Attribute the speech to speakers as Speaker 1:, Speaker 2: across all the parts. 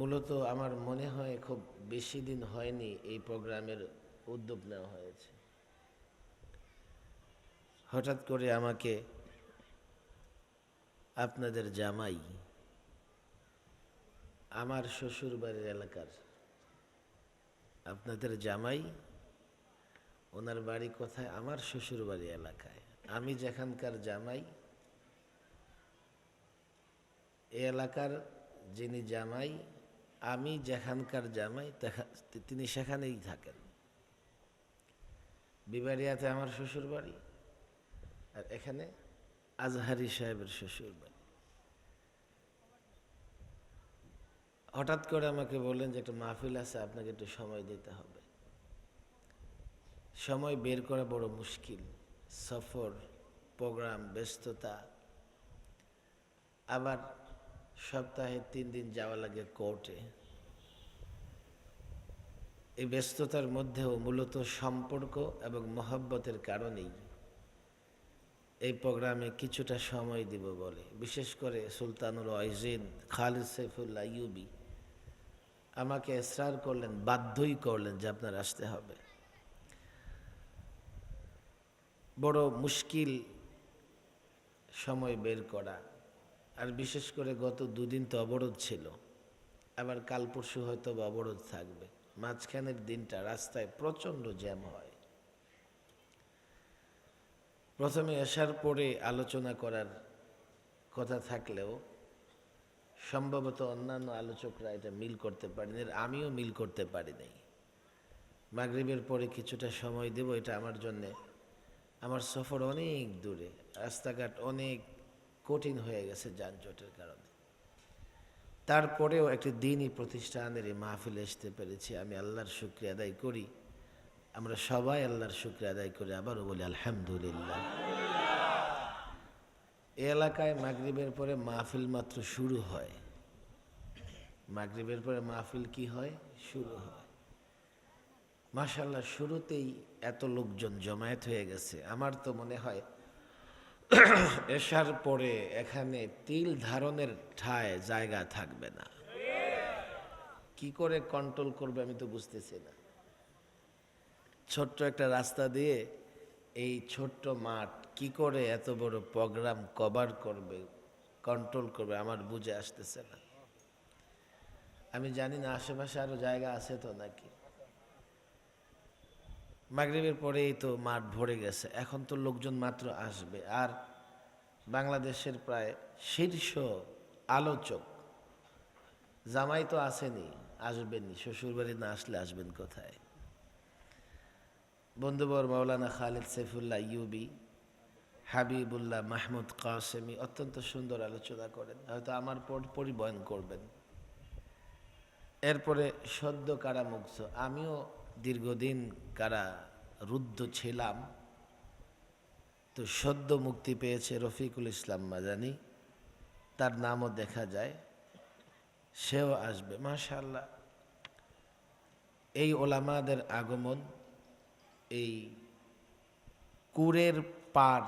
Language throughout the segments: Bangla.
Speaker 1: মূলত আমার মনে হয় খুব বেশি দিন হয়নি এই প্রোগ্রামের উদ্যোগ নেওয়া হয়েছে। হঠাৎ করে আমাকে আপনাদের জামাই, আমার শ্বশুর বাড়ির এলাকার আপনাদের জামাই, ওনার বাড়ি কোথায়? আমার শ্বশুর বাড়ি এলাকায়। আমি যেখানকার জামাই, এই এলাকার যিনি জামাই, আমি যেখানকার জামাই তিনি সেখানেই থাকেন। বিবাড়িয়াতে আমার শ্বশুর বাড়ি, আর এখানে আজহারি সাহেবের শ্বশুর বাড়ি। হঠাৎ করে আমাকে বললেন যে একটা মাহফিল আছে, আপনাকে একটু সময় দিতে হবে। সময় বের করা বড় মুশকিল, সফর, প্রোগ্রাম, ব্যস্ততা, আবার সপ্তাহে 3 দিন যাওয়া লাগে কোর্টে। এই ব্যস্ততার মধ্যেও মূলত সম্পর্ক এবং মহব্বতের কারণেই এই প্রোগ্রামে কিছুটা সময় দিব বলে, বিশেষ করে সুলতানুল ওয়াইজিন খালিদ সাইফুল্লাহ আইয়ুবী আমাকে ইসরার করলেন, বাধ্যই করলেন যে আপনার আসতে হবে। বড় মুশকিল সময় বের করা, আর বিশেষ করে গত 2 দিন তো অবরোধ ছিল, আবার কাল পরশু হয়তো অবরোধ থাকবে। মাঝখানের দিনটা রাস্তায় প্রচণ্ড জ্যাম হয়। প্রথমে আসার পরে আলোচনা করার কথা থাকলেও সম্ভবত অন্যান্য আলোচকরা এটা মিল করতে পারেনি, আমিও মিল করতে পারি নাই। মাগরিবের পরে কিছুটা সময় দেব, এটা আমার জন্যে, আমার সফর অনেক দূরে, রাস্তাঘাট অনেক কঠিন হয়ে গেছে যানজটের কারণে। তারপরেও একটি দ্বীনি প্রতিষ্ঠানের এই মাহফিলে আসতে পেরেছি, আমি আল্লাহর শুকরিয়া আদায় করি। আমরা সবাই আল্লাহর শুকরিয়া আদায় করি, আবারও বলি আলহামদুলিল্লাহ। এই এলাকায় মাগরিবের পরে মাহফিল মাত্র শুরু হয়। মাগরিবের পরে মাহফিল কি হয়? শুরু হয়। মাশাআল্লাহ, শুরুতেই এত লোকজন জমায়েত হয়ে গেছে, আমার তো মনে হয় এশার পরে এখানে তিল ধারণের ঠায় জায়গা থাকবে না। কি করে কন্ট্রোল করবে আমি তো বুঝতেছি না। ছোট্ট একটা রাস্তা দিয়ে এই ছোট্ট মাঠ কি করে এত বড় প্রোগ্রাম কভার করবে, কন্ট্রোল করবে, আমার বুঝে আসতেছে না। আমি জানি না আশেপাশে আরো জায়গা আছে তো নাকি। মাগরিবের পরেই তো মাঠ ভরে গেছে, এখন তো লোকজন মাত্র আসবে। আর বাংলাদেশের প্রায় শীর্ষ আলোচক জামাই তো আসেনি, আসবেনই। শ্বশুরবাড়ি না আসলে আসবেন কোথায়? বন্ধুবর মাওলানা খালিদ সাইফুল্লাহ আইয়ুবী, হাবিবুল্লাহ মাহমুদ কাসেমি অত্যন্ত সুন্দর আলোচনা করেন, হয়তো আমার পরিবয়ন করবেন। এরপরে সদ্য কারামুক্ত, আমিও দীর্ঘদিন কারারুদ্ধ ছিলাম, তো সদ্য মুক্তি পেয়েছে রফিকুল ইসলাম মাদানী, তার নামও দেখা যায়, সেও আসবে। মাশাআল্লাহ, এই ওলামাদের আগমন এই কুরের পার,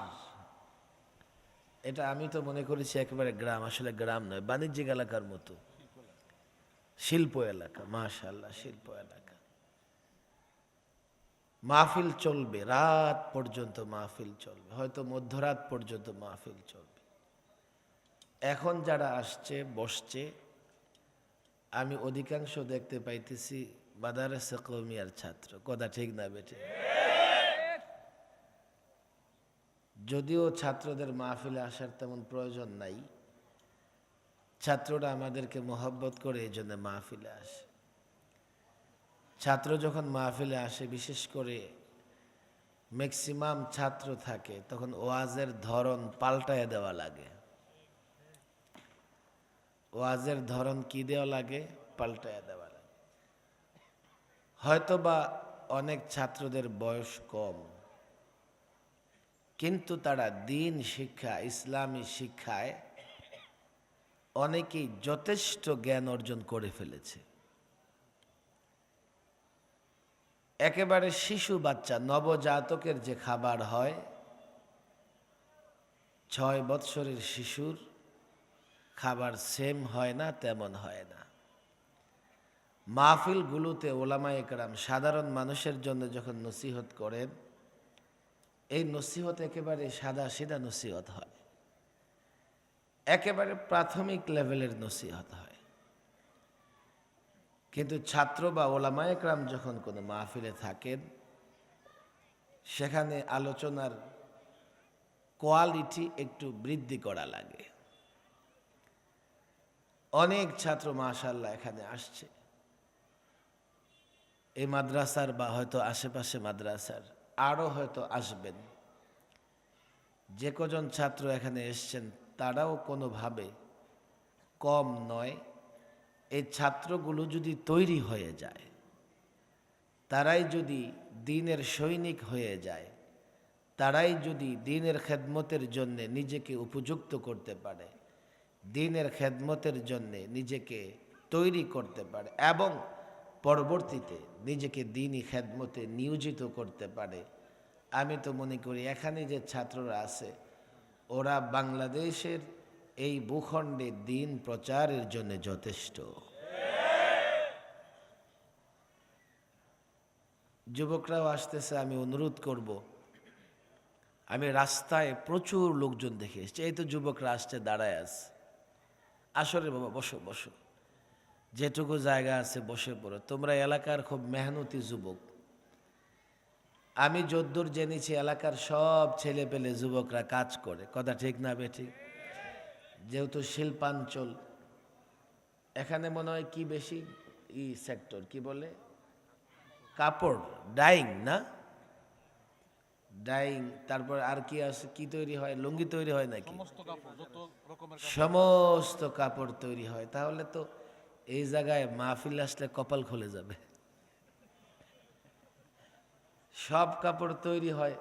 Speaker 1: এটা আমি তো মনে করেছি একেবারে গ্রাম, আসলে গ্রাম নয়, বাণিজ্যিক এলাকার মতো, শিল্প এলাকা। মাশাআল্লাহ, শিল্প এলাকা। মাহফিল চলবে, রাত পর্যন্ত মাহফিল চলবে, হয়তো মধ্যরাত পর্যন্ত মাহফিল চলবে। এখন যারা আসছে বসছে, আমি অধিকাংশ দেখতে পাইতেছি মাদারসা কওমিয়ার ছাত্র। কথা ঠিক না বেটে? যদিও ছাত্রদের মাহফিলে আসার তেমন প্রয়োজন নাই, ছাত্ররা আমাদেরকে মহব্বত করে, এই জন্য মাহফিলে আসে। ছাত্র যখন মাহফিলে আসে, বিশেষ করে ম্যাক্সিমাম ছাত্র থাকে, তখন ওয়াজের ধরন পাল্টায় দেওয়া লাগে। ওয়াজের ধরন কি দেওয়া লাগে? পাল্টায় দেওয়া লাগে। হয়তোবা অনেক ছাত্রদের বয়স কম, কিন্তু তারা দ্বীন শিক্ষা, ইসলামী শিক্ষায় অনেকেই যথেষ্ট জ্ঞান অর্জন করে ফেলেছে। একেবারে শিশু বাচ্চা, নবজাতকের যে খাবার হয়, 6 বৎসরের শিশুর খাবার সেম হয় না, তেমন হয় না। মাহফিলগুলোতে ওলামায়ে কেরাম সাধারণ মানুষের জন্য যখন নসিহত করেন, এই নসিহত একেবারে সাদা সিধা নসিহত হয়, একেবারে প্রাথমিক লেভেলের নসিহত হয়। কিন্তু ছাত্র বা ওলামায়ে কেরাম যখন কোনো মাহফিলে থাকেন, সেখানে আলোচনার কোয়ালিটি একটু বৃদ্ধি করা লাগে। অনেক ছাত্র মাশাআল্লাহ এখানে আসছে, এই মাদ্রাসার বা হয়তো আশেপাশে মাদ্রাসার আরও হয়তো আসবেন। যে কজন ছাত্র এখানে এসছেন তারাও কোনোভাবে কম নয়। এই ছাত্রগুলো যদি তৈরি হয়ে যায়, তারাই যদি দ্বীনের সৈনিক হয়ে যায়, তারাই যদি দ্বীনের খেদমতের জন্যে নিজেকে উপযুক্ত করতে পারে, দ্বীনের খেদমতের জন্যে নিজেকে তৈরি করতে পারে এবং পরবর্তীতে নিজেকে দ্বীনি খেদমতে নিয়োজিত করতে পারে, আমি তো মনে করি এখানে যে ছাত্ররা আছে ওরা বাংলাদেশের এই ভূখণ্ডে দ্বীন প্রচারের জন্য যথেষ্ট। যুবকরাও আসতেছে, আমি অনুরোধ করব, আমি রাস্তায় প্রচুর লোকজন দেখে এসেছি, এই তো যুবকরা আসছে, দাঁড়ায় আছে, আসলে বাবা বসো বসো, যেটুকু জায়গা আছে বসে পড়ো, তোমরা এলাকার খুব মেহনতি যুবক। আমি যদ্দূর জেনেছি এলাকার সব ছেলে পেলে যুবকরা কাজ করে, কথা ঠিক না বেঠিক? যেহেতু শিল্পাঞ্চল, এখানে মনে হয় কি বেশি সেক্টর কি বলে, কাপড় ডাইং না, ডাইং, তারপর আর কি আছে, কি তৈরি হয়, লুঙ্গি তৈরি হয় নাকি, সমস্ত কাপড় তৈরি হয়। তাহলে তো এই জায়গায় মাহফিল আসলে কপাল খুলে যাবে। সব কাপড় তৈরি হয়,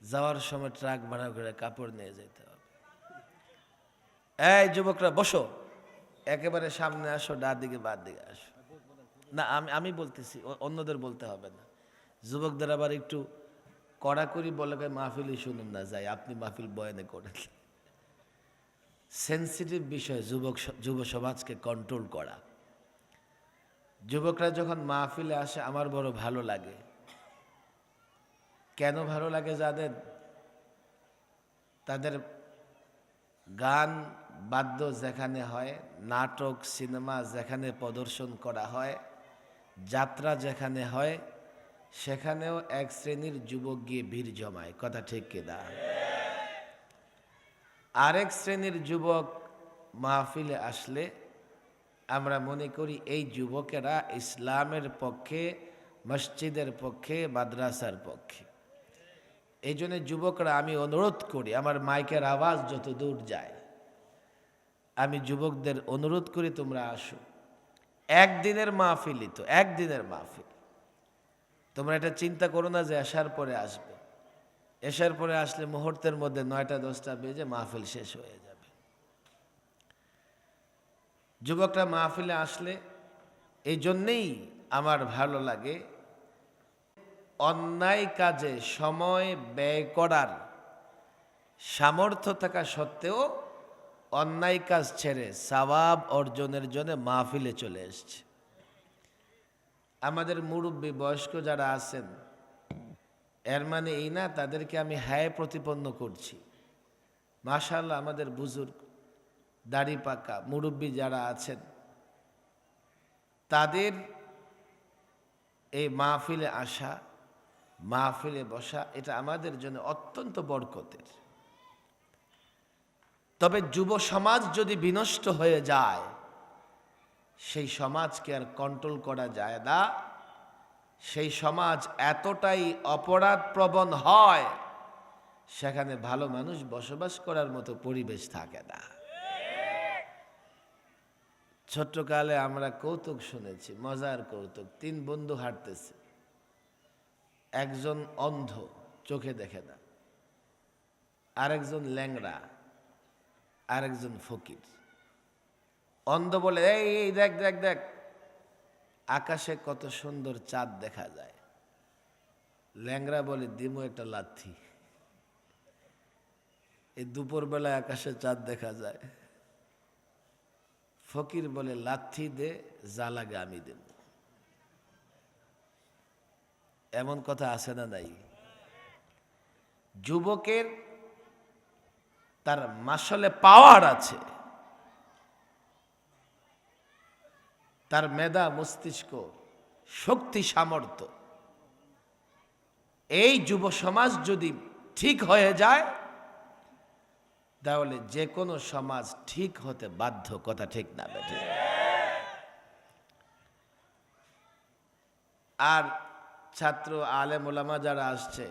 Speaker 1: যাওয়ার সময় ট্রাক ভাড়া করে কাপড় নিয়ে যেতে হবে। এই যুবকরা বসো, একেবারে সামনে আসো, ডান দিকে বাদ দিকে আসো। না আমি বলতেছি, অন্যদের বলতে হবে না। যুবকদের আবার একটু কড়াকড়ি বলে মাহফিলই শুনুন না, যাই আপনি মাহফিল বয়ানে করেন। সেন্সিটিভ বিষয় যুব সমাজকে কন্ট্রোল করা। যুবকরা যখন মাহফিলে আসে আমার বড় ভালো লাগে। কেন ভালো লাগে জানেন? তাদের গান বাদ্য যেখানে হয়, নাটক সিনেমা যেখানে প্রদর্শন করা হয়, যাত্রা যেখানে হয়, সেখানেও এক শ্রেণীর যুবক গিয়ে ভিড় জমায়, কথা ঠিক কিনা? আরেক শ্রেণীর যুবক মাহফিলে আসলে আমরা মনে করি এই যুবকেরা ইসলামের পক্ষে, মসজিদের পক্ষে, মাদ্রাসার পক্ষে। এই জন্য যুবকরা, আমি অনুরোধ করি, আমার মাইকের আওয়াজ যত দূর যায়, আমি যুবকদের অনুরোধ করি তোমরা আসো। একদিনের মাহফিলই তো, একদিনের মাহফিল। তোমরা এটা চিন্তা করো না যে এশার পরে আসবে। এশার পরে আসলে মুহূর্তের মধ্যে 9টা 10টা বেজে মাহফিল শেষ হয়ে যাবে। যুবকরা মাহফিলে আসলে এই জন্যেই আমার ভালো লাগে, অন্যায় কাজে সময় ব্যয় করার সামর্থ্য থাকা সত্ত্বেও অন্যায় কাজ ছেড়ে সওয়াব অর্জনের জন্য মাহফিলে চলে এসছে। আমাদের মুরব্বী বয়স্ক যারা আছেন, এর মানে এই না তাদেরকে আমি হায় প্রতিপন্ন করছি। মাশাআল্লাহ, আমাদের বুজুর্গ, দাড়ি পাকা মুরব্বী যারা আছেন, তাদের এই মাহফিলে আসা, মাহফিলে বসা, এটা আমাদের জন্য অত্যন্ত বরকতের। তবে যুব সমাজ যদি বিনষ্ট হয়ে যায়, সেই সমাজকে আর কন্ট্রোল করা যায় না। সেই সমাজ এতটাই অপরাধ প্রবণ হয়, সেখানে ভালো মানুষ বসবাস করার মতো পরিবেশ থাকে না। ছোট্টকালে আমরা কৌতুক শুনেছি, মজার কৌতুক। 3 বন্ধু হাঁটতেছে, একজন অন্ধ, চোখে দেখে না, আরেকজন ল্যাংড়া, আরেকজন ফকির। অন্ধ বলে, এই দেখ দেখ দেখ, আকাশে কত সুন্দর চাঁদ দেখা যায়। ল্যাংড়া বলে, দিমু একটা লাথি, এই দুপুরবেলায় আকাশে চাঁদ দেখা যায়? ফকির বলে লাথি দে যা লাগে আমি দেব। এমন কথা আছে না নাই? যুবকের তার মাসলে পাওয়ার আছে, তার মেধা মস্তিষ্ক শক্তি সামর্থ্য। এই যুব সমাজ যদি ঠিক হয়ে যায় তাহলে যে কোনো সমাজ ঠিক হতে বাধ্য। কথা ঠিক না বেঠে? আর ছাত্র আলেম ওলামা যারা আসছে,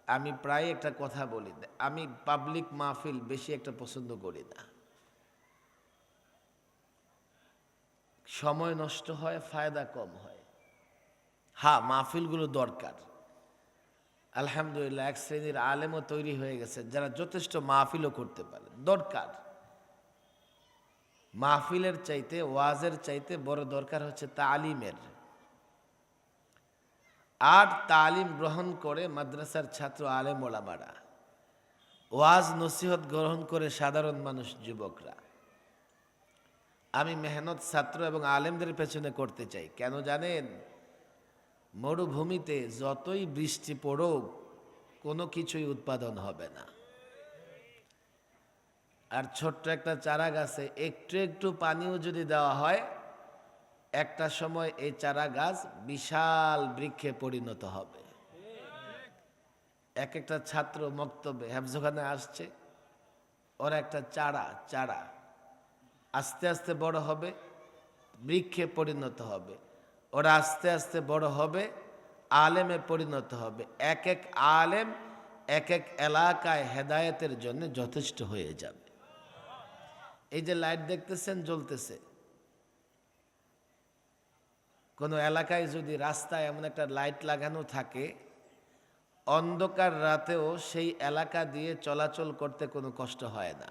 Speaker 1: আমি প্রায় একটা কথা বলি, আমি পাবলিক মাহফিল বেশি একটা পছন্দ করি না। সময় নষ্ট হয়, ফায়দা কম হয়। হ্যাঁ, মাহফিলগুলো দরকার। আলহামদুলিল্লাহ এক শ্রেণীর আলেমও তৈরি হয়ে গেছে যারা যথেষ্ট মাহফিলও করতে পারে। দরকার, মাহফিলের চাইতে ওয়াজের চাইতে বড় দরকার হচ্ছে তালিমের। আর তালিম গ্রহণ করে মাদ্রাসার ছাত্র আলেম ওলামারা, ওয়াজ নসিহত গ্রহণ করে সাধারণ মানুষ যুবকরা। আমি মেহনত ছাত্র এবং আলেমদের পেছনে করতে চাই। কেন জানেন? মরুভূমিতে যতই বৃষ্টি পড়ুক কোনো কিছুই উৎপাদন হবে না। আর ছোট্ট একটা চারা গাছে একটু একটু পানিও যদি দেওয়া হয়, একটা সময় এই চারা গাছ বিশাল বৃক্ষে পরিণত হবে। এক একটা ছাত্র মক্তবে হেফজখানে আসছে, ওরা একটা চারা আস্তে আস্তে বড় হবে, বৃক্ষে পরিণত হবে। ওরা আস্তে আস্তে বড় হবে, আলেমে পরিণত হবে। এক এক আলেম এক এক এলাকায় হেদায়েতের জন্য যথেষ্ট হয়ে যাবে। এই যে লাইট দেখতেছেন জ্বলতেছে, কোনো এলাকায় যদি রাস্তায় এমন একটা লাইট লাগানো থাকে, অন্ধকার রাতেও সেই এলাকা দিয়ে চলাচল করতে কোনো কষ্ট হয় না।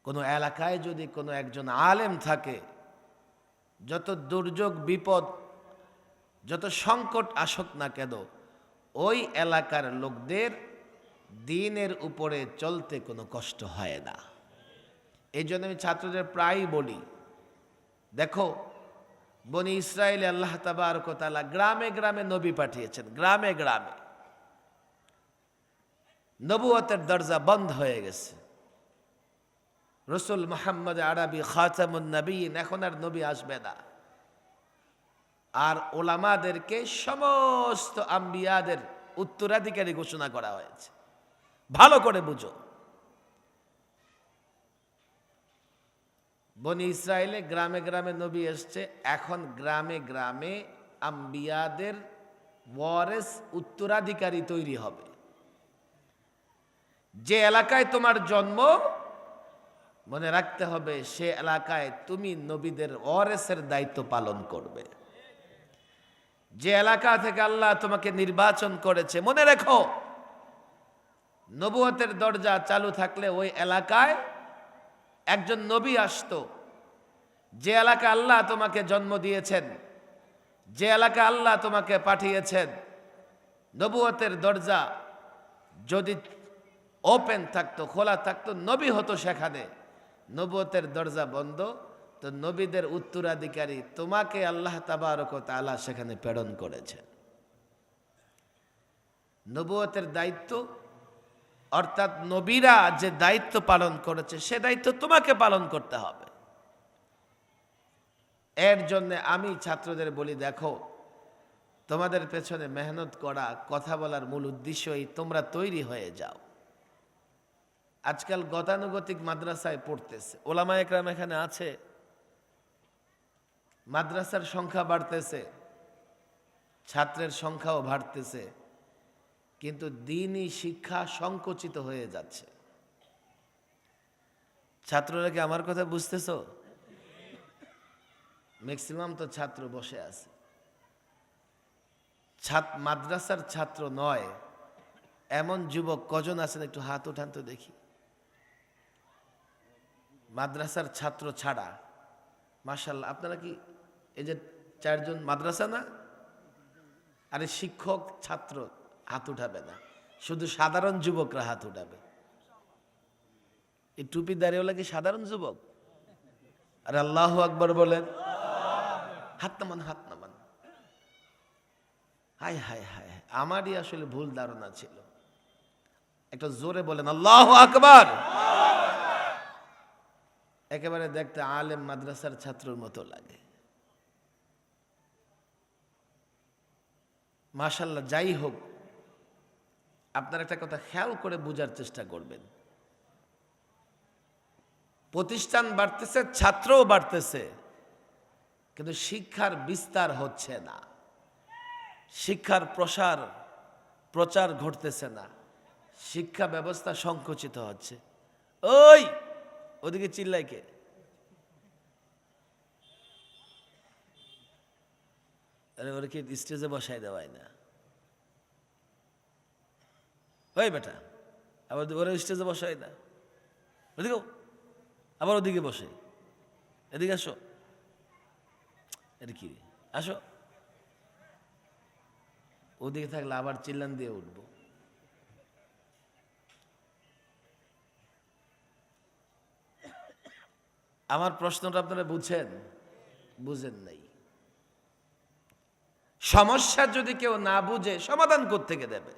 Speaker 1: কোনো এলাকায় যদি কোনো একজন আলেম থাকে, যত দুর্যোগ বিপদ যত সংকট আসুক না কেন, ওই এলাকার লোকদের দ্বীনের উপরে চলতে কোনো কষ্ট হয় না। এই জন্য আমি ছাত্রদের প্রায়ই বলি, দেখো বনি ইসরায়েল আল্লাহ তাবারক ওয়া তাআলা গ্রামে গ্রামে নবী পাঠিয়েছেন। গ্রামে গ্রামে নবুয়তের দরজা বন্ধ হয়ে গেছে। রসুল মুহাম্মদ আরবি খাতামুন নবীন, এখন আর নবী আসবে না। আর ওলামাদেরকে সমস্ত আম্বিয়াদের উত্তরাধিকারী ঘোষণা করা হয়েছে। ভালো করে বুঝো, বনি ইসরায়েলে গ্রামে গ্রামে নবী এসছে, এখন গ্রামে গ্রামে আম্বিয়াদের ওয়ারেস উত্তরাধিকারী তৈরি হবে। যে এলাকায় তোমার জন্ম, মনে রাখতে হবে সে এলাকায় তুমি নবীদের ওয়ারেসের দায়িত্ব পালন করবে। যে এলাকা থেকে আল্লাহ তোমাকে নির্বাচন করেছে, মনে রেখো নবুয়তের দরজা চালু থাকলে ওই এলাকায় একজন নবী আসতো। যে এলাকা আল্লাহ তোমাকে জন্ম দিয়েছেন, যে এলাকা আল্লাহ তোমাকে পাঠিয়েছেন, নবুয়তের দরজা যদি ওপেন থাকতো, খোলা থাকতো, নবী হতো সেখানে। নবুয়তের দরজা বন্ধ, তো নবীদের উত্তরাধিকারী তোমাকে আল্লাহ তাবারক ওয়া তাআলা সেখানে প্রেরণ করেছেন। নবুয়তের দায়িত্ব অর্থাৎ নবীরা যে দায়িত্ব পালন করেছে সে দায়িত্ব তোমাকে পালন করতে হবে। এর জন্য আমি ছাত্রদের বলি, দেখো তোমাদের পেছনে মেহনত করা, কথা বলার মূল উদ্দেশ্যই তোমরা তৈরি হয়ে যাও। আজকাল গতানুগতিক মাদ্রাসায় পড়তেছে, ওলামায়ে কেরাম এখানে আছে, মাদ্রাসার সংখ্যা বাড়তেছে, ছাত্রের সংখ্যাও বাড়তেছে, কিন্তু দ্বীনি শিক্ষা সংকুচিত হয়ে যাচ্ছে। ছাত্ররা কি আমার কথা বুঝতেছো? ম্যাক্সিমাম তো ছাত্র বসে আছে, মাদ্রাসার ছাত্র নয় এমন যুবক কজন আছেন? একটু হাত উঠান তো দেখি। মাদ্রাসার ছাত্র ছাড়া, মাশাআল্লাহ, আপনারা কি এই যে চারজন মাদ্রাসা না? আরে শিক্ষক ছাত্র হাত উঠাবে না, শুধু সাধারণ যুবকরা হাত উঠাবে। এই টুপি দাঁড়িয়েও লাগে সাধারণ যুবক? আর আল্লাহু আকবার বলেন। হাত নামান, হাত নামান। হায় হায় হায়, আমারই আসলে ভুল ধারণা ছিল। একটা জোরে বলেন আল্লাহু আকবার। একেবারে দেখতে আলেম মাদ্রাসার ছাত্রের মতো লাগে। মাশাআল্লাহ। যাই হোক, আপনার একটা কথা খেয়াল করে বোঝার চেষ্টা করবেন। প্রতিষ্ঠান বাড়তেছে, ছাত্রও বাড়তেছে, কিন্তু শিক্ষার বিস্তার হচ্ছে না, শিক্ষার প্রচার ঘটতেছে না, শিক্ষা ব্যবস্থা সংকুচিত হচ্ছে। ওই ওদিকে চিল্লাই কে? আরে ওরা কি স্টেজে বসাই দেওয়ায় না? ওই বেটা, আবার ওরা স্টেজে বসাই না, ওদিকেও আবার ওদিকে বসে। এদিকে আসো, এটা কি, আসো। ওদিকে থাকলে আবার চিল্লান দিয়ে উঠবো। আমার প্রশ্নটা আপনারা বুঝেন? বুঝেন নাই। সমস্যা যদি কেউ না বুঝে সমাধান কোত্থেকে দেবে?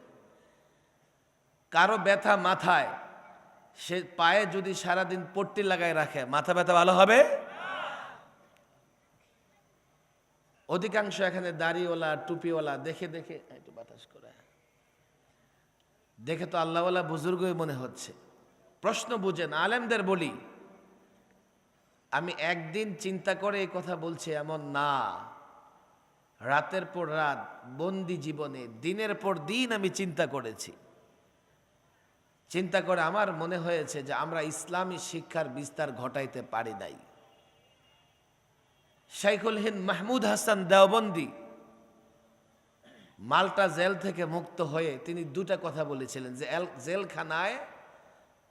Speaker 1: কারো ব্যথা মাথায়, সে পায়ে যদি সারাদিন পট্টি লাগায় রাখে, মাথা ব্যথা ভালো হবে? অধিকাংশ এখানে দাড়িওয়ালা টুপিওয়ালা দেখে দেখে একটু বাতাস করে, দেখে তো আল্লাহওয়ালা বুজুর্গই মনে হচ্ছে। প্রশ্ন বুঝেন। আলেমদের বলি, আমি একদিন চিন্তা করে এই কথা বলছি এমন না। রাতের পর রাত বন্দি জীবনে দিনের পর দিন আমি চিন্তা করেছি। চিন্তা করে আমার মনে হয়েছে যে আমরা ইসলামী শিক্ষার বিস্তার ঘটাইতে পারি নাই। শাইখুল হিন্দ মাহমুদ হাসান দেওবন্দি মাল্টা জেল থেকে মুক্ত হয়ে তিনি দুটা কথা বলেছিলেন, যে জেলখানায়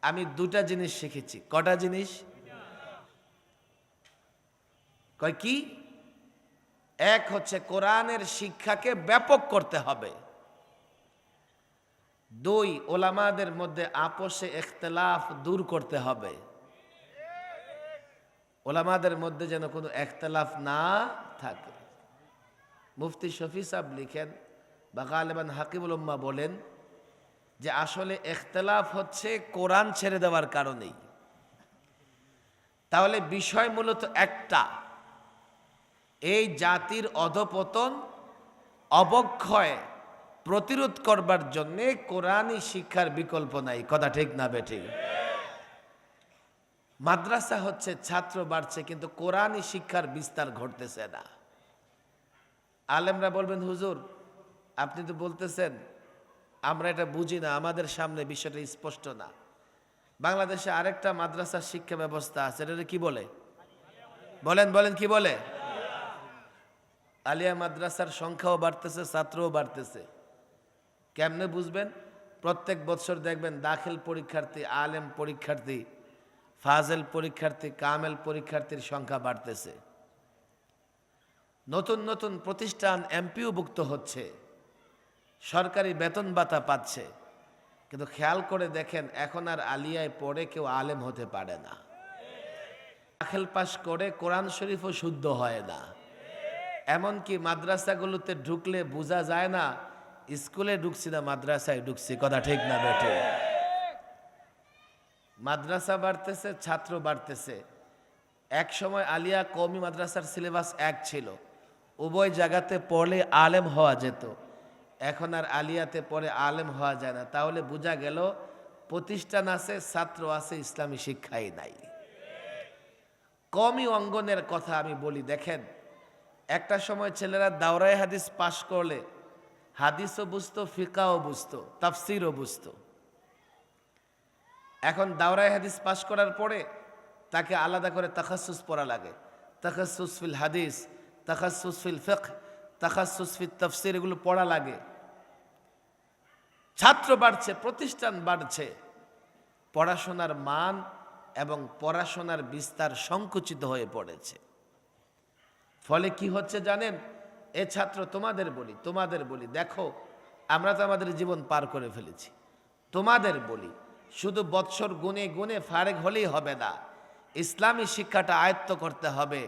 Speaker 1: আমি দুটা জিনিস শিখেছি। কটা জিনিস? কয় কি? এক হচ্ছে কোরআনের শিক্ষাকে ব্যাপক করতে হবে। দুই, ওলামাদের মধ্যে আপোষে ইখতিলাফ দূর করতে হবে। ওলামাদের মধ্যে যেন কোনো ইখতিলাফ না থাকে। মুফতি শফি সাহেব লিখেন বা গালিবান হাকিমুল উম্মাহ বলেন যে আসলে ইখতিলাফ হচ্ছে কোরআন ছেড়ে দেওয়ার কারণেই। তাহলে বিষয় মূলত একটা, এই জাতির অধপতন অবক্ষয় প্রতিরোধ করবার জন্যে কোরআনই শিক্ষার বিকল্প নাই। কথা ঠিক না বেঠিক? মাদ্রাসা হচ্ছে, ছাত্র বাড়ছে, কিন্তু কোরআনই শিক্ষার বিস্তার ঘটতেছে না। আলেমরা বলবেন হুজুর আপনি তো বলতেছেন আমরা এটা বুঝি না, আমাদের সামনে বিষয়টা স্পষ্ট না। বাংলাদেশে আরেকটা মাদ্রাসার শিক্ষা ব্যবস্থা আছে, এটা কি বলে? বলেন বলেন, কি বলে? আলিয়া মাদ্রাসার সংখ্যাও বাড়তেছে, ছাত্রও বাড়তেছে। কেমনে বুঝবেন? প্রত্যেক বছর দেখবেন দাখিল পরীক্ষার্থী, আলেম পরীক্ষার্থী, ফাজেল পরীক্ষার্থী, কামেল পরীক্ষার্থীর সংখ্যা বাড়তেছে। নতুন নতুন প্রতিষ্ঠান এমপিওভুক্ত হচ্ছে, সরকারি বেতন ভাতা পাচ্ছে, কিন্তু খেয়াল করে দেখেন এখন আর আলিয়ায় পড়ে কেউ আলেম হতে পারে না। দাখিল পাশ করে কোরআন শরীফও শুদ্ধ হয় না। এমনকি মাদ্রাসাগুলোতে ঢুকলে বোঝা যায় না স্কুলে ঢুকছি না মাদ্রাসায় ঢুকছি। কথা ঠিক না বেঠে? মাদ্রাসা বাড়তেছে, ছাত্র বাড়তেছে। এক সময় আলিয়া কওমি মাদ্রাসার সিলেবাস এক ছিল, উভয় জায়গাতে পড়লে আলেম হওয়া যেত। এখন আর আলিয়াতে পড়ে আলেম হওয়া যায় না। তাহলে বোঝা গেল প্রতিষ্ঠান আছে, ছাত্র আছে, ইসলামী শিক্ষাই নাই। কওমি অঙ্গনের কথা আমি বলি, দেখেন একটা সময় ছেলেরা দাওরায়ে হাদিস পাশ করলে হাদিসও বুঝতো, ফিকাও বুঝতো, তাফসিরও বুঝতো। এখন দাওরায়ে হাদিস পাশ করার পরে তাকে আলাদা করে তাখাসসুস পড়া লাগে। তাখাসসুস ফিল হাদিস, তাখাসসুস ফিল ফিকহ, তাখাসসুস ফিল তাফসির, এগুলো পড়া লাগে। ছাত্র বাড়ছে, প্রতিষ্ঠান বাড়ছে, পড়াশোনার মান এবং পড়াশোনার বিস্তার সংকুচিত হয়ে পড়েছে। ফলে কি হচ্ছে জানেন? এ ছাত্র তোমাদের বলি দেখো আমরা তো আমাদের জীবন পার করে ফেলেছি। তোমাদের বলি শুধু বৎসর গুনে গুনে ফারেক হলেই হবে না, ইসলামী শিক্ষাটা আয়ত্ত করতে হবে।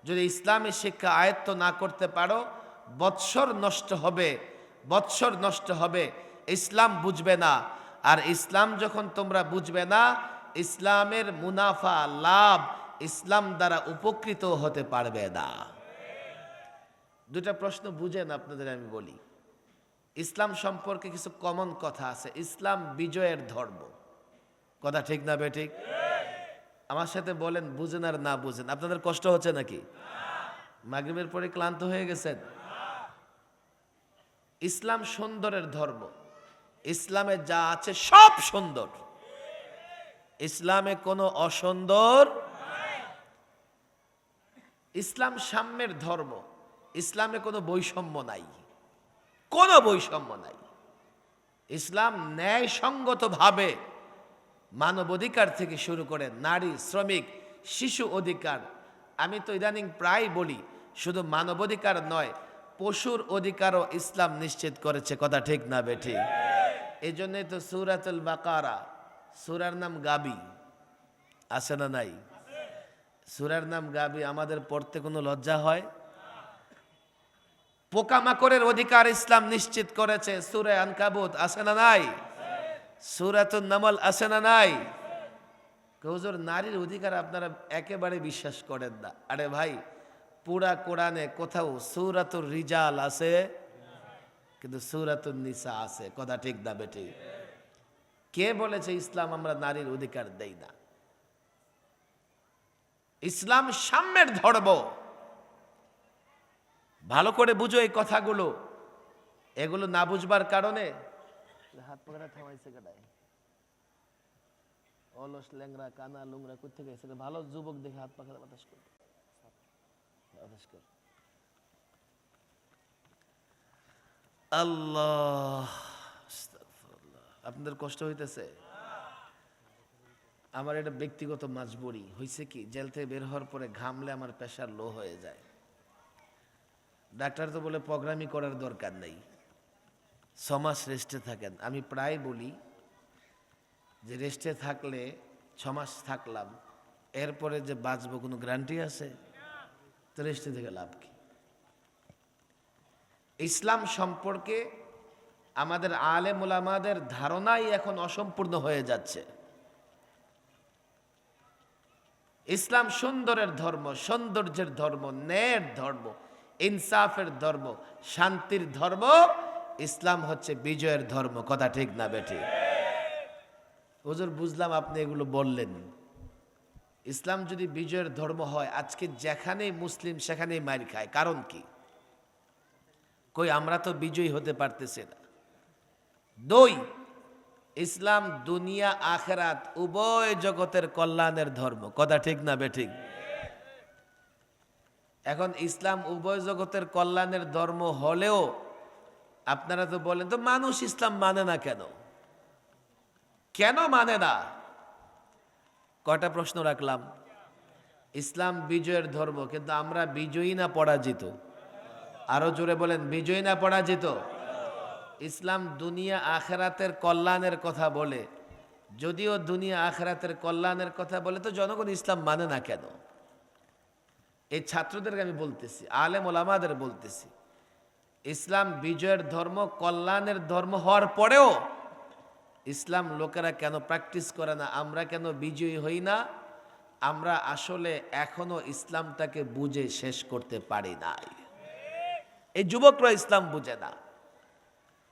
Speaker 1: যদি ইসলামী শিক্ষা আয়ত্ত না করতে পারো, বৎসর নষ্ট হবে, বৎসর নষ্ট হবে, ইসলাম বুঝবে না। আর ইসলাম যখন তোমরা বুঝবে না, ইসলামের মুনাফা লাভ, ইসলাম দ্বারা উপকৃত হতে পারবে না। দুটা প্রশ্ন বুঝেন আপনাদের আমি বলি। ইসলাম সম্পর্কে কিছু কমন কথা আছে। ইসলাম বিজয়ের ধর্ম, কথা ঠিক না বেঠিক? আমার সাথে বলেন, বুঝেন আর না বুঝেন। আপনাদের কষ্ট হচ্ছে নাকি? মাগরিবের পরে ক্লান্ত হয়ে গেছেন? ইসলাম সুন্দরের ধর্ম। ইসলামে যা আছে সব সুন্দর, ইসলামে কোনো অসুন্দর। ইসলাম সাম্যের ধর্ম। ইসলামে কোনো বৈষম্য নাই, কোনো বৈষম্য নাই। ইসলাম ন্যায়সঙ্গতভাবে মানবাধিকার থেকে শুরু করে নারী, শ্রমিক, শিশু অধিকার, আমি তো ইদানিং প্রায় বলি, শুধু মানবাধিকার নয়, পশুর অধিকারও ইসলাম নিশ্চিত করেছে, কথা ঠিক না বেঠিক? এই জন্যই তো সূরাতুল বাকারা, সূরার নাম গাবি, আছে না নাই? সূরার নাম গাবি, আমাদের পড়তে কোনো লজ্জা হয়? পোকামাকড়ের অধিকার ইসলাম নিশ্চিত করেছে, সূরা আনকাবুত, আছে না নাই? সূরাতুন নামল, আছে না নাই? হুজুর নারীর অধিকার আপনারা একেবারে বিশ্বাস করেন না। আরে ভাই, পুরা কোরআনে কোথাও সূরাতুর রিজাল আছে, কিন্তু সূরাতুন নিসা আছে, কথা ঠিক না বেঠিক? কে বলেছে ইসলাম আমরা নারীর অধিকার দেই না? ইসলাম সাম্যের ধর্ম। ভালো করে বুঝো এই কথাগুলো। এগুলো না বুঝবার কারণে হাত পাখা থামাইছে কেটায়, অলস ল্যাংরা কানা লুংরা কোথা থেকে এসে? ভালো যুবক দেখে হাত পাখা বাতাস কর, বাতাস কর। আল্লাহ, আপনাদের কষ্ট হইতেছে? আমার এটা ব্যক্তিগত মাজবুরি হয়েছে কি, জেল থেকে বের হওয়ার পরে ঘামলে আমার প্রেশার লো হয়ে যায়। ডাক্তার তো বলে প্রোগ্রামই করার দরকার নেই, 6 মাস রেস্টে থাকেন। আমি প্রায় বলি যে রেস্টে থাকলে 6 মাস থাকলাম, এরপরে যে বাঁচবো কোনো গ্যারান্টি আছে? তো রেস্টে থেকে লাভ কি? ইসলাম সম্পর্কে আমাদের আলেম ওলামাদের ধারণাই এখন অসম্পূর্ণ হয়ে যাচ্ছে। ইসলাম সুন্দরের ধর্ম, সৌন্দর্যের ধর্ম, ন্যায়ের ধর্ম, ইনসাফের ধর্ম, শান্তির ধর্ম। ইসলাম হচ্ছে বিজয়ের ধর্ম, কথা ঠিক না বেঠিক? হুজুর বুঝলাম আপনি এগুলো বললেন। ইসলাম যদি বিজয়ের ধর্ম হয়, আজকে যেখানেই মুসলিম সেখানেই মার খায়, কারণ কি? কই আমরা তো বিজয়ী হতে পারতেছি না। 2, ইসলাম দুনিয়া আখেরাত উভয় জগতের কল্যাণের ধর্ম, কথা ঠিক না বেঠিক? এখন ইসলাম উভয় জগতের কল্যাণের ধর্ম হলেও আপনারা তো বলেন তো মানুষ ইসলাম মানে না কেন? কেন মানে না? কয়টা প্রশ্ন রাখলাম। ইসলাম বিজয়ের ধর্ম, কিন্তু আমরা বিজয়ী না পরাজিত? আরো জোরে বলেন, বিজয়ী না পরাজিত? ইসলাম দুনিয়া আখেরাতের কল্যাণের কথা বলে, যদিও দুনিয়া আখেরাতের কল্যাণের কথা বলে, তো জনগণ ইসলাম মানে না কেন? এই ছাত্রদেরকে আমি বলতেছি, আলেম ওলামাদের বলতেছি, ইসলাম বিজয়ের ধর্ম, কল্যাণের ধর্ম হওয়ার পরেও ইসলাম লোকেরা কেন প্র্যাকটিস করে না? আমরা কেন বিজয়ী হই না? আমরা আসলে এখনো ইসলামটাকে বুঝে শেষ করতে পারি নাই। এই যুবকরা ইসলাম বুঝে না।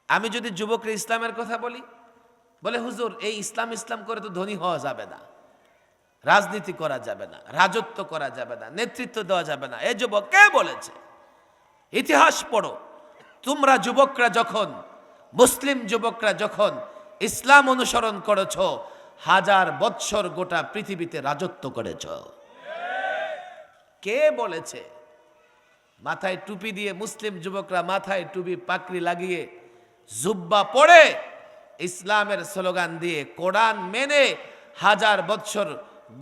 Speaker 1: আমি যদি যুবকরা ইসলামের কথা বলি, বলে হুজুর এই ইসলাম ইসলাম করে তো ধনী হওয়া যাবে না, রাজনীতি করা যাবে না, রাজত্ব করা যাবে না, নেতৃত্ব দেওয়া যাবে না। এই যুবক কে বলেছে? ইতিহাস পড়ো। তোমরা যুবকরা যখন, মুসলিম যুবকরা যখন ইসলাম অনুসরণ করেছ, 1000 বৎসর গোটা পৃথিবীতে রাজত্ব করেছ। কে বলেছে? মাথায় টুপি দিয়ে মুসলিম যুবকরা মাথায় টুপি পাকড়ি লাগিয়ে জুব্বা পরে ইসলামের স্লোগান দিয়ে কোরআন মেনে 1000 বৎসর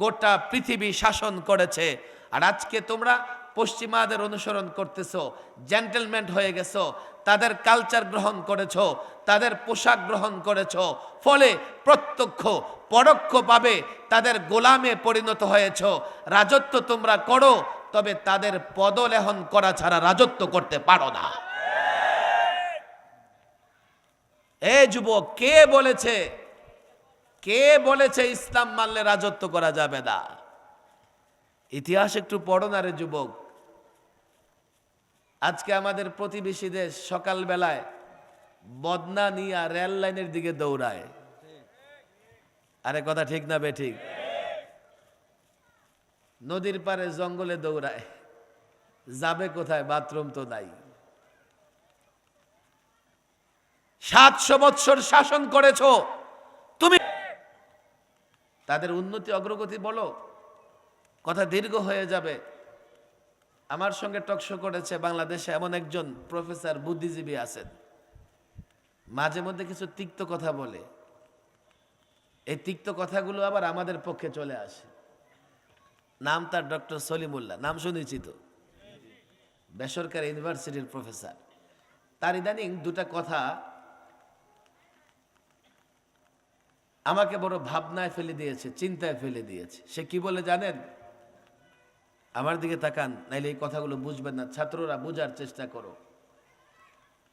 Speaker 1: গোটা পৃথিবী শাসন করেছে। আর আজকে তোমরা পশ্চিমাদের অনুসরণ করতেছো, জেন্টেলম্যান হয়ে গেছো, তাদের কালচার গ্রহণ করেছো, তাদের পোশাক গ্রহণ করেছো, ফলে প্রত্যক্ষ পরোক্ষভাবে তাদের গোলামে পরিণত হয়েছো। রাজত্ব তোমরা করো, তবে তাদের পদলেহন করা ছাড়া রাজত্ব করতে পারো না। এ যুবক, কে বলেছে ইসলাম মানলে রাজত্ব করা যাবে না? ইতিহাস একটু পড়ো না রে যুবক। আজকে আমাদের প্রতিবেশী দেশ সকালবেলায় বদনা নিয়ে রেল লাইনের দিকে দৌড়ায়। আরে কথা ঠিক না বে ঠিক? নদীর পারে জঙ্গলে দৌড়ায়, যাবে কোথায়? বাথরুম তো নাই। 700 বৎসর শাসন করেছো তুমি, তাদের উন্নতি অগ্রগতি বলো, কথা দীর্ঘ হয়ে যাবে। আমার সঙ্গে টকশো করেছে বাংলাদেশে এমন একজন প্রফেসর, বুদ্ধিজীবী আছেন, মাঝে মধ্যে কিছু তিক্ত কথা বলে। এই তিক্ত কথাগুলো আবার আমাদের পক্ষে চলে আসে। নাম তার ডক্টর সলিমুল্লাহ, নাম শুনেছি তো, বেসরকারি ইউনিভার্সিটির প্রফেসর। তার ইদানিং দুটা কথা আমাকে বড় ভাবনায় ফেলে দিয়েছে, চিন্তায় ফেলে দিয়েছে। সে কি বলে জানেন? আমার দিকে তাকান, নাইলে এই কথাগুলো বুঝবেন না। ছাত্ররা বুঝার চেষ্টা করো।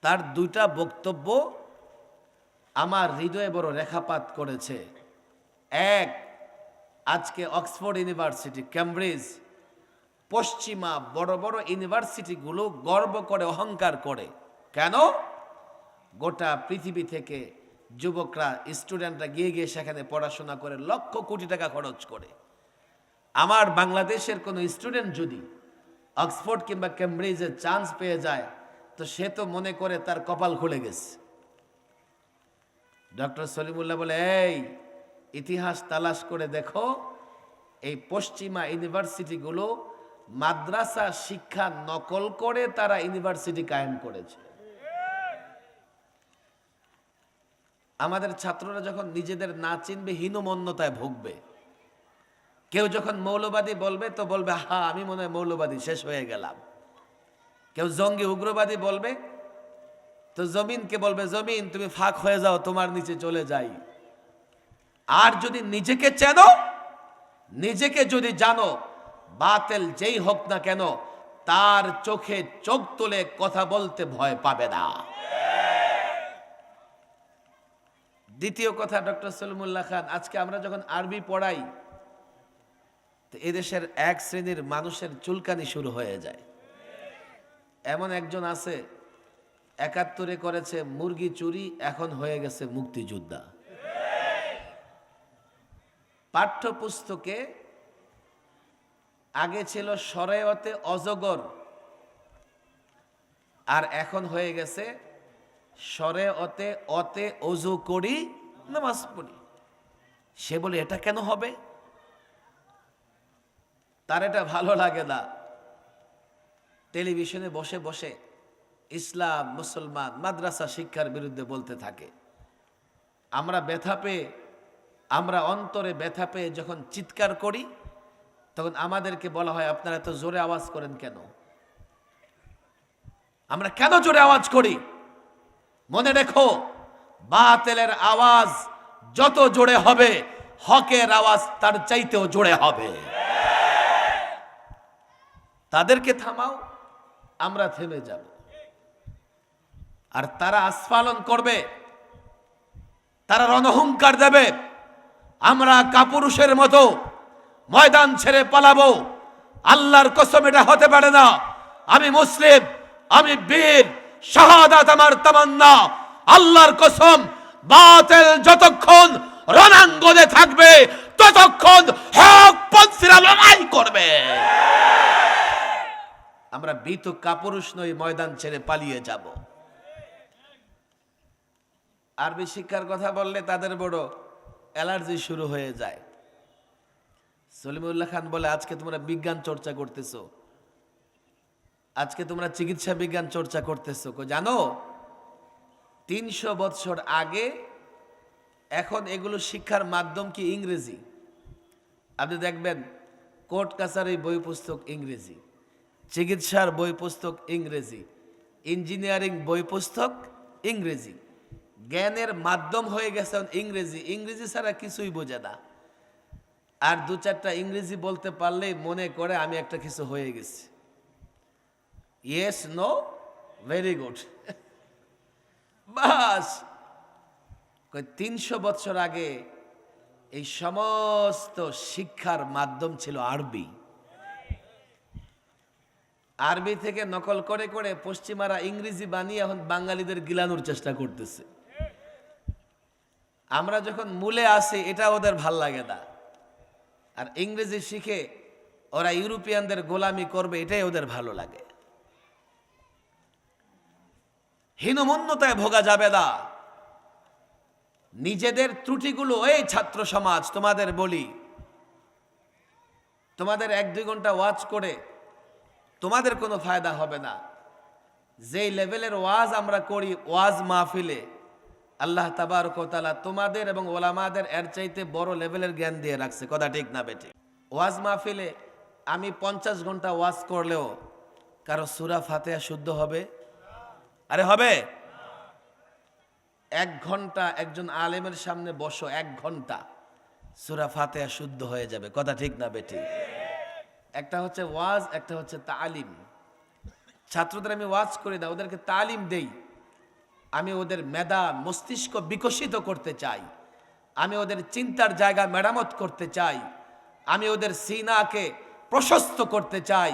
Speaker 1: তার দুইটা বক্তব্য আমার হৃদয়ে বড় রেখাপাত করেছে। এক, আজকে অক্সফোর্ড ইউনিভার্সিটি, কেমব্রিজ, পশ্চিমা বড় বড় ইউনিভার্সিটিগুলো গর্ব করে, অহংকার করে। কেন? গোটা পৃথিবী থেকে যুবকরা, স্টুডেন্টরা গিয়ে গিয়ে সেখানে পড়াশোনা করে, লক্ষ কোটি টাকা খরচ করে। আমার বাংলাদেশের কোনো স্টুডেন্ট যদি অক্সফোর্ড কিংবা কেমব্রিজের চান্স পেয়ে যায়, তো সে তো মনে করে তার কপাল খুলে গেছে। ডক্টর সলিমুল্লাহ বলে, এই ইতিহাস তালাশ করে দেখো, এই পশ্চিমা ইউনিভার্সিটিগুলো মাদ্রাসা শিক্ষা নকল করে তারা ইউনিভার্সিটি কায়েম করেছে। আমাদের ছাত্ররা যখন নিজেদের না চিনবে, হীনমন্যতায় ভুগবে। কেউ যখন মৌলবাদী বলবে তো বলবে, হা আমি মনে হয় মৌলবাদী, শেষ হয়ে গেলাম। কেউ জঙ্গি উগ্রবাদী বলবে তো জমিনকে বলবে, জমিন তুমি ফাঁক হয়ে যাও, তোমার নিচে চলে যাই। আর যদি নিজেকে চেনো, নিজেকে যদি জানো, বাতিল যেই হোক না কেন তার চোখে চোখ তুলে কথা বলতে ভয় পাবে না। দ্বিতীয় কথা, ডক্টর সলিমুল্লাহ খান, আজকে আমরা যখন আরবি পড়াই, তো এদেশের এক শ্রেণীর মানুষের চুলকানি শুরু হয়ে যায়। এমন একজন আছে, 71-এ করেছে মুরগি চুরি, এখন হয়ে গেছে মুক্তিযোদ্ধা। পাঠ্যপুস্তকে আগে ছিল শরেয়তে অজগর, আর এখন হয়ে গেছে শরেয়তে অতে ওযু করি নামাজ পড়ি। সে বলে এটা কেন হবে? তার এটা ভালো লাগে না। টেলিভিশনে বসে বসে ইসলাম, মুসলমান, মাদ্রাসা শিক্ষার বিরুদ্ধে বলতে থাকে। আমরা ব্যথা পেয়ে, আমরা অন্তরে ব্যথা পেয়ে যখন চিৎকার করি, তখন আমাদেরকে বলা হয়, আপনারা এত জোরে আওয়াজ করেন কেন? আমরা কেন জোরে আওয়াজ করি? মনে রেখো, বাতিলের আওয়াজ যত জোরে হবে, হকের আওয়াজ তার চাইতেও জোরে হবে। তাদেরকে থামাও, আমরা থেমে যাব। আর তারা আস্ফালন করবে, তারা রণহুঙ্কার দেবে, আমরা কাপুরুষের মতো ময়দান ছেড়ে পালাবো। আল্লাহর কসম এটা হতে পারে না। আমি মুসলিম, আমি বীর, শাহাদাত আমার তামান্না। আল্লাহর কসম, বাতিল যতক্ষণ রণাঙ্গনে থাকবে, ততক্ষণ হক পন্থীরা লড়াই করবে। আমরা ভীত কাপুরুষ নই, ময়দান ছেড়ে পালিয়ে যাব। আরবি শিক্ষার কথা বললে তাদের বড় অ্যালার্জি শুরু হয়ে যায়। সলিমুল্লাহ খান বলে, আজকে তোমরা বিজ্ঞান চর্চা করতেছো, আজকে তোমরা চিকিৎসা বিজ্ঞান চর্চা করতেছো। জানো 300 বছর আগে, এখন এগুলো শিক্ষার মাধ্যম কি ইংরেজি। আপনি দেখবেন কোর্ট কাছারি বই পুস্তক ইংরেজি, চিকিৎসার বই পুস্তক ইংরেজি, ইঞ্জিনিয়ারিং বই পুস্তক ইংরেজি, জ্ঞানের মাধ্যম হয়ে গেছে ইংরেজি। ইংরেজি ছাড়া কিছুই বোঝে না। আর দু চারটা ইংরেজি বলতে পারলেই মনে করে আমি একটা কিছু হয়ে গেছি। Yes, no, very good. বাস 300 বছর আগে এই সমস্ত শিক্ষার মাধ্যম ছিল আরবি। আরবি থেকে নকল করে করে পশ্চিমারা ইংরেজি বানিয়ে এখন বাঙালিদের গিলানোর চেষ্টা করতেছে। আমরা যখন মূলে আসি এটা ওদের ভাল লাগে না, আর ইংরেজি শিখে ওরা ইউরোপিয়ানদের গোলামি করবে এটাই ওদের ভালো লাগে। হীনমন্যতায় ভোগা যাবে না। নিজেদের ত্রুটিগুলো, এই ছাত্র সমাজ তোমাদের বলি, তোমাদের 1-2 ঘন্টা ওয়াজ করে তোমাদের কোনো ফায়দা হবে না। যেই লেভেলের ওয়াজ আমরা করি ওয়াজ মাহফিলে, আল্লাহ তাবারক ওয়া তাআলা তোমাদের এবং ওলামাদের এর চাইতে বড় লেভেলের জ্ঞান দিয়ে রাখছে। কথা ঠিক না বেঠিক? ওয়াজ মাহফিলে আমি 50 ঘন্টা ওয়াজ করলেও কারো সূরা ফাতিহা শুদ্ধ হবে? আরে হবে? 1 ঘন্টা একজন আলেমের সামনে বসো, 1 ঘন্টা সূরা ফাতিহা শুদ্ধ হয়ে যাবে। কথা ঠিক না বেঠিক? একটা হচ্ছে ওয়াজ, একটা হচ্ছে তালিম। ছাত্রদের আমি ওয়াজ করি না, ওদেরকে তালিম দেই। আমি ওদের মেধা মস্তিষ্ক বিকশিত করতে চাই, আমি ওদের চিন্তার জায়গা মেরামত করতে চাই, আমি ওদের সিনাকে প্রশস্ত করতে চাই,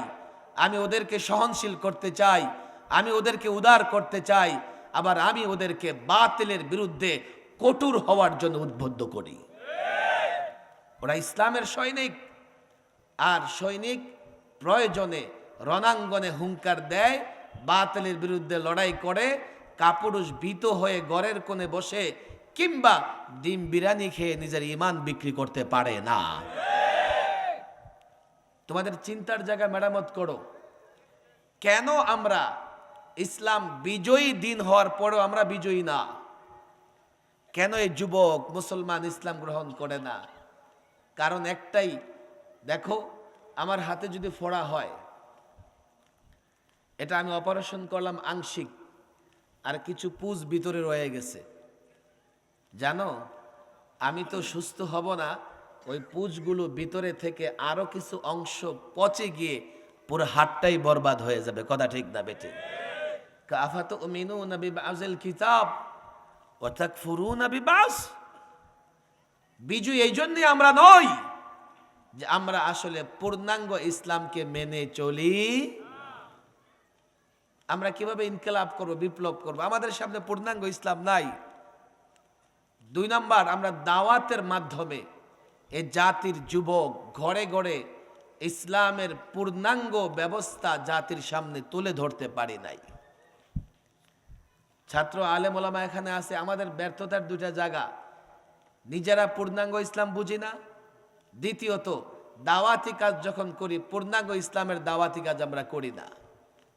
Speaker 1: আমি ওদেরকে সহনশীল করতে চাই, আমি ওদেরকে উদার করতে চাই, আবার আমি ওদেরকে বাতিলের বিরুদ্ধে কঠোর হওয়ার জন্য উদ্বুদ্ধ করি। ওরা ইসলামের সৈনিক, আর সৈনিক প্রয়োজনে রণাঙ্গনে হুঙ্কার দেয়, বাতিলের বিরুদ্ধে লড়াই করে, কাপুরুষ ভীত হয়ে ঘরের কোণে বসে কিংবা ডিম বিরিয়ানি খেয়ে নিজের ঈমান বিক্রি করতে পারে না। তোমাদের চিন্তার জায়গা মেরামত করো। কেন আমরা ইসলাম বিজয়ী দিন হওয়ার পরেও আমরা বিজয়ী না? কেন এই যুবক মুসলমান ইসলাম গ্রহণ করে না? কারণ একটাই, দেখো আমার হাতে যদি ফোড়া হয়, এটা আমি অপারেশন করলাম আংশিক, আর কিছু পুঁজ ভিতরে রয়ে গেছে, জানো আমি তো সুস্থ হব না, ওই পুঁজগুলো ভিতরে থেকে আরো কিছু অংশ পচে গিয়ে পুরো হাতটাই বরবাদ হয়ে যাবে। কথা ঠিক না বেটে? আফাতুমিনুনা বিবাযিল কিতাব ওয়া তাকফুরুনা বিবায। বিজয়ী এই জন্যই আমরা নই যে আমরা আসলে পূর্ণাঙ্গ ইসলামকে মেনে চলি। আমরা কিভাবে ইনকিলাব করব, বিপ্লব করব? আমাদের সামনে পূর্ণাঙ্গ ইসলাম নাই। 2 নাম্বার, আমরা দাওয়াতের মাধ্যমে এ জাতির যুবক ঘরে ঘরে ইসলামের পূর্ণাঙ্গ ব্যবস্থা জাতির সামনে তুলে ধরতে পারি নাই। ছাত্র আলেম ওলামা এখানে আছে, আমাদের ব্যর্থতার 2টা জায়গা, নিজেরা পূর্ণাঙ্গ ইসলাম বুঝি না, দ্বিতীয়ত দাওয়াতি কাজ যখন করি পূর্ণাঙ্গ ইসলামের দাওয়াতি কাজ আমরা করি না।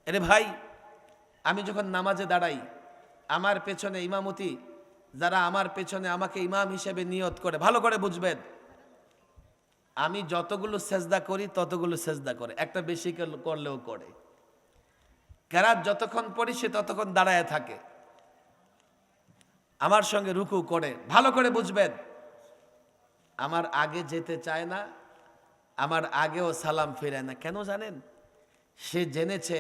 Speaker 1: আরে ভাই, আমি যখন নামাজে দাঁড়াই, আমার পেছনে ইমামতি যারা আমার পেছনে আমাকে ইমাম হিসেবে নিয়ত করে, ভালো করে বুঝবেন, আমি যতগুলো সেজদা করি ততগুলো সেজদা করে, একটা বেশি করলেও করে। কেরাত যতক্ষণ পড়ি সে ততক্ষণ দাঁড়ায় থাকে, আমার সঙ্গে রুকু করে, ভালো করে বুঝবেন। আমার আগে যেতে চায় না, আমার আগেও সালাম ফিরে না। কেন জানেন? সে জেনেছে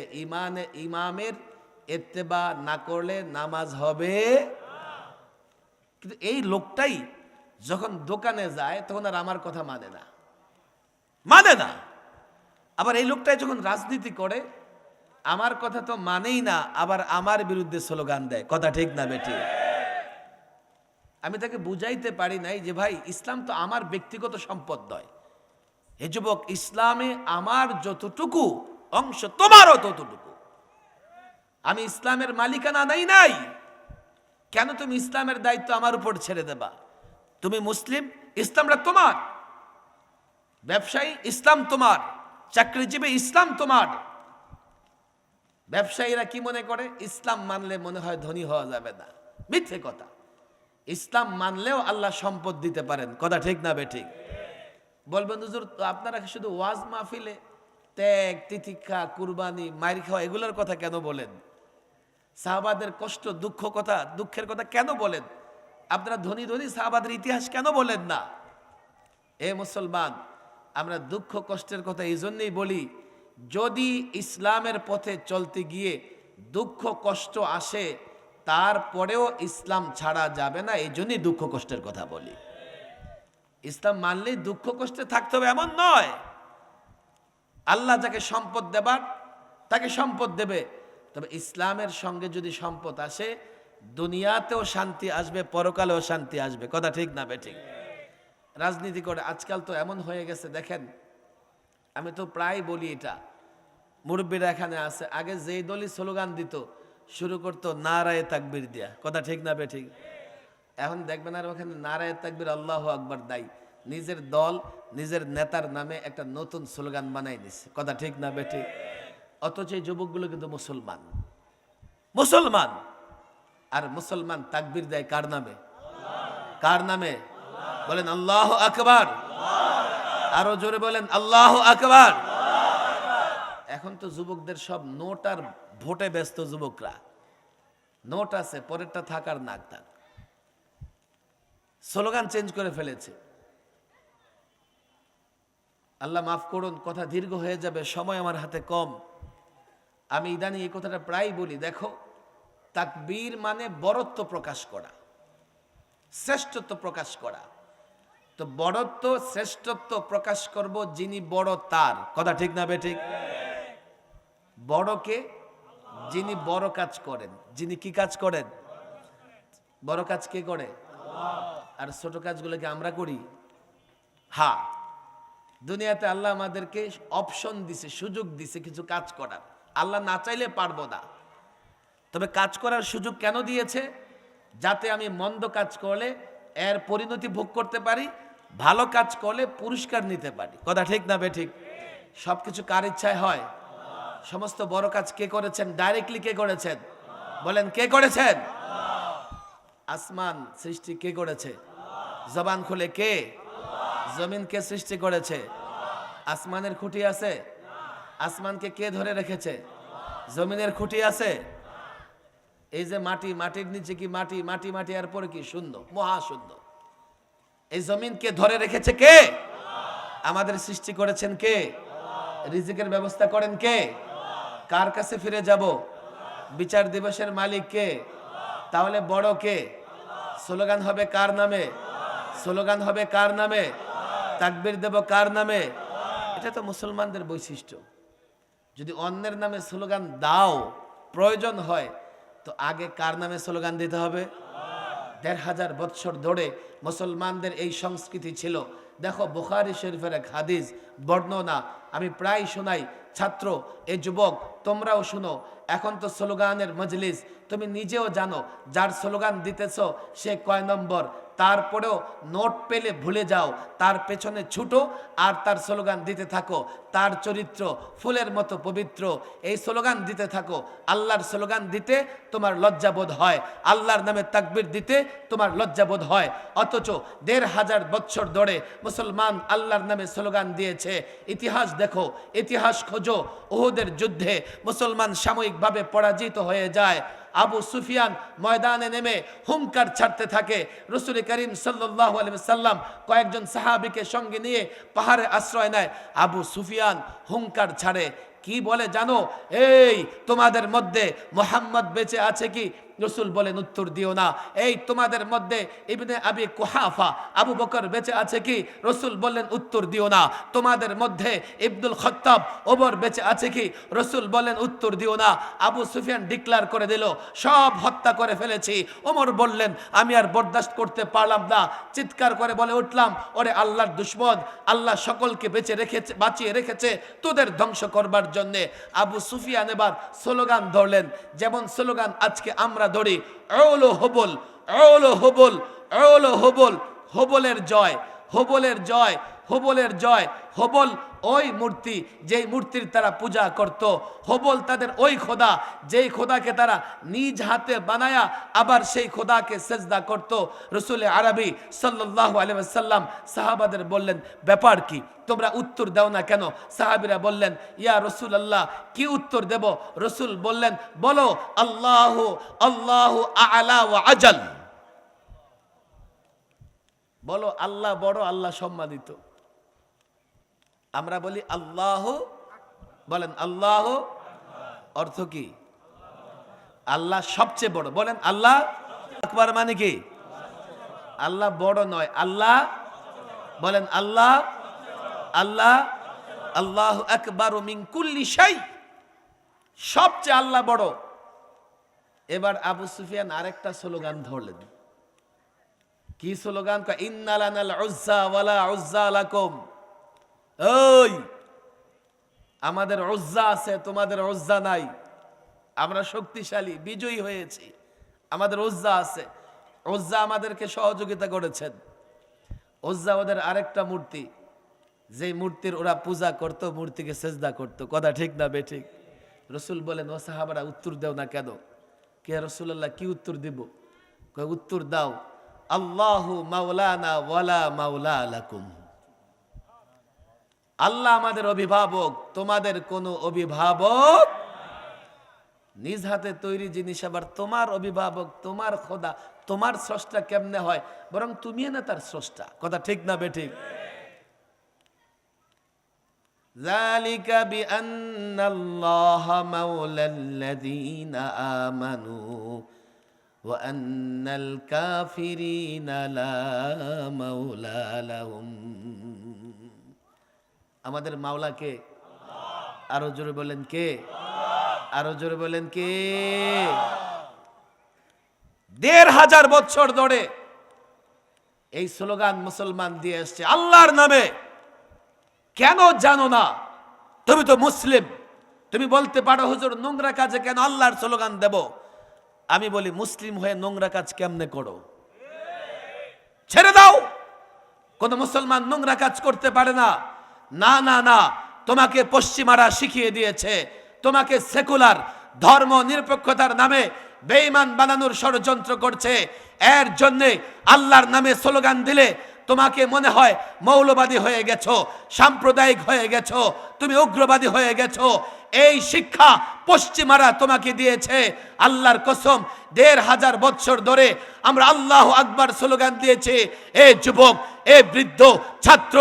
Speaker 1: ইমামের ইত্তেবা না করলে নামাজ হবে। কিন্তু এই লোকটাই যখন দোকানে যায় তখন আর আমার কথা মানে না। আবার এই লোকটাই যখন রাজনীতি করে আমার কথা তো মানেই না, আবার আমার বিরুদ্ধে স্লোগান দেয়। কথা ঠিক না বেটি? আমি তাকে বুঝাইতে পারি নাই যে ভাই, ইসলাম তো আমার ব্যক্তিগত সম্পদ নয়। হে যুবক, ইসলামে আমার যতটুকু অংশ তোমারও ততটুকু। আমি ইসলামের মালিকানা নাই। কেন তুমি ইসলামের দায়িত্ব আমার উপর ছেড়ে দেবা? তুমি মুসলিম, ইসলামটা তোমার। ব্যবসায়ী, ইসলাম তোমার। চাকরিজীবী, ইসলাম তোমার। ব্যবসায়ীরা কি মনে করে? ইসলাম মানলে মনে হয় ধনী হওয়া যাবে না। মিথ্যে কথা। ইসলাম মানলেও আল্লাহ সম্পদ দিতে পারেন। কথা ঠিক না বেঠিক? বলবেন হুজুর, আপনারা শুধু ওয়াজ মাহফিলে ত্যাগ, তিতিক্ষা, কুরবানি, মাইর খাওয়া এগুলোর কথা কেন বলেন?
Speaker 2: সাহাবাদের কষ্ট দুঃখের কথা কেন বলেন? আপনারা ধনী ধনী সাহাবাদের ইতিহাস কেন বলেন না? এ মুসলমান, আমরা দুঃখ কষ্টের কথা এই জন্যই বলি, যদি ইসলামের পথে চলতে গিয়ে দুঃখ কষ্ট আসে তারপরেও ইসলাম ছাড়া যাবে না, এই জন্যই দুঃখ কষ্টের কথা বলি। ইসলাম মানলেই দুঃখ কষ্টে থাকতে হবে এমন নয়। আল্লাহ যাকে সম্পদ দেবার তাকে সম্পদ দেবে, তবে ইসলামের সঙ্গে যদি সম্পদ আসে দুনিয়াতেও শান্তি আসবে, পরকালেও শান্তি আসবে। কথা ঠিক না বেঠিক? রাজনীতি করে আজকাল তো এমন হয়ে গেছে, দেখেন আমি তো প্রায় বলি, এটা মুরব্বীরা এখানে আছে, আগে যেই দলই স্লোগান দিত শুরু করতো নারায়ে তাকবীর দিয়া। কথা ঠিক না বেঠিক? এখন দেখবেন আর ওখানে নারায়ে তাকবীর আল্লাহু আকবার দাই, নিজের দল নিজের নেতার নামে একটা নতুন স্লোগান বানাই দিছে। কথা ঠিক না বেঠিক? অথচ এই যুবকগুলো কিন্তু মুসলমান মুসলমান আর মুসলমান তাকবীর দেয় কার নামে? কার নামে? বলেন আল্লাহু আকবার। আরো জোরে বলেন আল্লাহু আকবার। এখন তো যুবকদের সব নোট আর ভোটে ব্যস্ত। যুবকরা নোট আছে, পরেরটা থাক আর নাক থাক, স্লোগান চেঞ্জ করে ফেলেছে। আল্লাহ মাফ করুন, কথা দীর্ঘ হয়ে যাবে, সময় আমার হাতে কম। আমি ইদানি এই কথাটা প্রায় বলি, দেখো তাকবীর মানে বড়ত্ব প্রকাশ করা, শ্রেষ্ঠত্ব প্রকাশ করা। তো বড়ত্ব শ্রেষ্ঠত্ব প্রকাশ করব যিনি বড় তার। কথা ঠিক না বেঠিক? বড়কে, যিনি বড় কাজ করেন, যিনি কি কাজ করেন? বড় কাজ কে করে? আর ছোট কাজগুলোকে আমরা করি। হ্যাঁ, দুনিয়াতে আল্লাহ আমাদেরকে অপশন দিছে, সুযোগ দিছে কিছু কাজ করার। আল্লাহ না চাইলে পারবো না, তবে কাজ করার সুযোগ কেন দিয়েছে? যাতে আমি মন্দ কাজ করলে এর পরিণতি ভোগ করতে পারি, ভালো কাজ করলে পুরস্কার নিতে পারি। কথা ঠিক না বেঠিক? সবকিছু কার ইচ্ছায় হয়? সমস্ত বড় কাজ কে করেছেন? ডাইরেক্টলি কে করেছেন? বলেন কে করেছেন? আসমান সৃষ্টি কে করেছে? জবান খুলে কে? জমিন কে সৃষ্টি করেছে? আসমানের খুঁটি আছে? আসমানকে কে ধরে রেখেছে? জমিনের খুঁটি আছে? এই যে মাটি, মাটির নিচে কি মাটি, মাটি মাটি আর পরে কি? শূন্য, মহাশূন্য। এই জমিনকে ধরে রেখেছে কে? আমাদের সৃষ্টি করেছেন কে? রিজিকের ব্যবস্থা করেন কে? কার কাছে ফিরে যাব? বিচার দিবসের মালিক কে? তাহলে বড় কে? স্লোগান হবে কার নামে? স্লোগান হবে কার নামে? তাকবীর দেব কার নামে? এটা তো মুসলমানদের বৈশিষ্ট্য। যদি অন্যের নামে স্লোগান দাও প্রয়োজন হয়, তো আগে কার নামে স্লোগান দিতে হবে? ১৫০০ বৎসর ধরে মুসলমানদের এই সংস্কৃতি ছিল। দেখো বুখারী শরীফের এক হাদিস বর্ণনা আমি প্রায় শোনাই, ছাত্র এ যুবক তোমরাও শুনো। এখন তো স্লোগানের মজলিস, তুমি নিজেও জানো যার স্লোগান দিতেছ সে কয় নম্বর, তারপরেও নোট পেলে ভুলে যাও, তার পেছনে ছুটো আর তার স্লোগান দিতে থাকো। তার চরিত্র ফুলের মতো পবিত্র, এই স্লোগান দিতে থাকো। আল্লাহর স্লোগান দিতে তোমার লজ্জাবোধ হয়, আল্লাহর নামে তাকবীর দিতে তোমার লজ্জাবোধ হয়। অথচ ১৫০০ বৎসর ধরে মুসলমান আল্লাহর নামে স্লোগান দিয়েছে। ইতিহাস দেখো, ইতিহাস খোঁজো। উহুদের যুদ্ধে মুসলমান সাময়িকভাবে পরাজিত হয়ে যায়। আবু সুফিয়ান ময়দানে নেমে হুঙ্কার ছাড়তে থাকে। রাসূল করিম সাল্লাল্লাহু আলাইহি ওয়াসাল্লাম কয়েকজন সাহাবীকে সঙ্গে নিয়ে পাহাড়ে আশ্রয় নেয়। আবু সুফিয়ান হুঙ্কার ছাড়ে, কি বলে জানো? এই তোমাদের মধ্যে মুহাম্মদ বেঁচে আছে কি? রাসূল বলেন উত্তর দিও না। এই তোমাদের মধ্যে ইবনে আবি কুহাফা আবু বকর বেঁচে আছে কি? রাসূল বললেন উত্তর দিও না। তোমাদের মধ্যে ইবনুল খাত্তাব ওমর বেঁচে আছে কি? রাসূল বলেন উত্তর দিও না। আবু সুফিয়ান ডিক্লার করে দিল সব হত্যা করে ফেলেছি। ওমর বললেন আমি আর বরদাস্ত করতে পারলাম না, চিৎকার করে বলে উঠলাম, ওরে আল্লাহর দুশমন, আল্লাহ সকলকে বাঁচিয়ে রেখেছে তোদের ধ্বংস করবার জন্যে। আবু সুফিয়ান এবার স্লোগান ধরলেন, যেমন স্লোগান আজকে আমরা ধরি, ওলো হবল, ওলো হবল, ওলো হবল, হবলের জয়, হবলের জয়, হবলের জয়। হবল ওই মূর্তি যেই মূর্তির তারা পূজা করত। হবল তাদের ওই খোদা যেই খোদাকে তারা নিজ হাতে বানায়া আবার সেই খোদাকে সেজদা করত। রসুল আরবি সাল্লাল্লাহু আলাইহি ওয়াসাল্লাম সাহাবাদের বললেন, ব্যাপার কি, তোমরা উত্তর দাও না কেন? সাহাবীরা বললেন, ইয়া রাসূলুল্লাহ, কি উত্তর দেব? রসুল বললেন, বলো আল্লাহু আল্লাহু আ'লা ওয়া আজাল। বলো আল্লাহ বড়, আল্লাহ সম্মানিত। আমরা বলি আল্লাহ, বলেন আল্লাহ, অর্থ কি? আল্লাহ সবচেয়ে বড়। বলেন আল্লাহ আকবার মানে কি? আল্লাহ বড় নয়, আল্লাহ, বলেন আল্লাহ, আল্লাহ, আল্লাহু আকবারু মিন কুল্লি শাই, সবচেয়ে আল্লাহ বড়। এবার আবু সুফিয়ান আরেকটা স্লোগান ধরলেন। কি স্লোগান? ইন্না লানাল উজ্জা ওয়ালা উজ্জা লাকুম। ওই আমাদের উজ্জা আছে, তোমাদের উজ্জা নাই। আমরা শক্তিশালী, বিজয়ী হয়েছি, আমাদের উজ্জা আছে। উজ্জা আমাদেরকে সহযোগিতা করেছেন। উজ্জা ওদের আরেকটা মূর্তি, যে মূর্তির ওরা পূজা করত, মূর্তিকে সেজদা করত। কথা ঠিক না বেঠিক? রসুল বলেন, ও সাহাবারা উত্তর দাও না কেন? কে রাসূলুল্লাহ, কি উত্তর দিব? কয় উত্তর দাও, আল্লাহু মাওলানা ওয়ালা মাওলা লাকুম। আল্লাহ আমাদের অভিভাবক, তোমাদের কোনো অভিভাবক। নিজ হাতে তৈরি জিনিস আবার তোমার অভিভাবক, তোমার খোদা, তোমার স্রষ্টা কেমনে হয়? বরং তুমি না তার স্রষ্টা। কথা ঠিক না বেঠিক? যালিকা বিআন্নাল্লাহা মাওলাল্লাযীনা আমানু ওয়া আন্নাল কাফিরিনা লা মাওলা লাহুম। আমাদের মাওলা কে? আরো জোরে বলেন কে? আরো জোরে বলেন কে? ১৫০০ বছর ধরে এই স্লোগান মুসলমান দিয়ে আসছে আল্লাহর নামে। কেন জানো না? তুমি তো মুসলিম, তুমি বলতে পারো হুজুর নোংরা কাজে কেন আল্লাহর স্লোগান দেব? আমি বলি, মুসলিম হয়ে নোংরা কাজ কেমনে করো? ছেড়ে দাও। কোন মুসলমান নোংরা কাজ করতে পারে না। না না না, তোমাকে পশ্চিমারা শিখিয়ে দিয়েছে। তোমাকে সেকুলার ধর্ম নিরপেক্ষতার নামে বেঈমান বানানোর ষড়যন্ত্র করছে। এর জন্য আল্লাহর নামে স্লোগান দিলে তোমাকে মনে হয় মৌলবাদী হয়ে গেছো, সাম্প্রদায়িক হয়ে গেছো, তুমি উগ্রবাদী হয়ে গেছো। এই শিক্ষা পশ্চিমারা তোমাকে দিয়েছে। আল্লাহর কসম, ১৫০০ বছর ধরে আমরা আল্লাহু আকবার স্লোগান দিয়েছি। এ যুবক, এ বৃদ্ধ, ছাত্র,